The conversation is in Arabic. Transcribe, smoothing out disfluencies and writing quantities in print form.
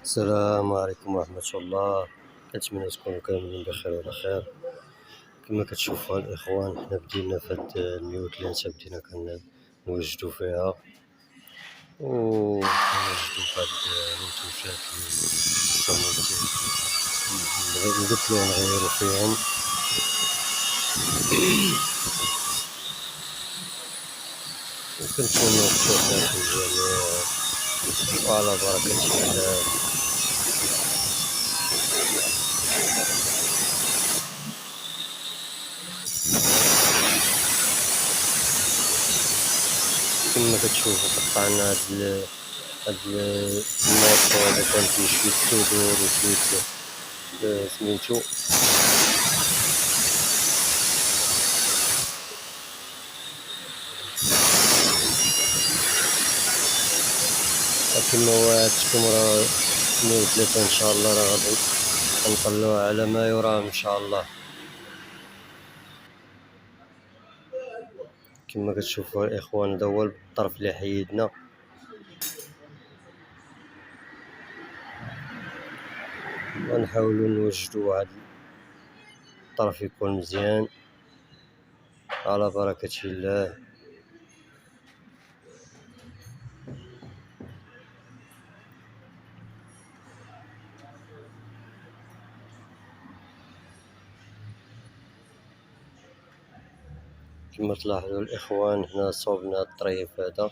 السلام عليكم ورحمة الله. كنتمنى تكونوا كاملين بخير وعلى خير. كما كتشوفوا الإخوان، حنا بدينا في هاد الميوت اللي نتا بدينا كنوجدو فيها وكنوجدو في هاد المنتوجات اللي نبدلو ونغيرو فيهم. وكنتمنى التوفيق للجميع وعلى بركة الله. كما كتشوفوا قطعنا هاد الموطو هذا كان فيه شوية صدور وشوية سميتو كما وعدتكم، راه 103 ان شاء الله، راه غادي نطلعوها على ما يرام ان شاء الله. كما كتشوفوا الاخوان، هذا هو الطرف اللي حيدنا. ونحاولوا نوجدوا هذا الطرف يكون مزيان على بركة الله. كما تلاحظوا الاخوان، هنا صوبنا الطريف هذا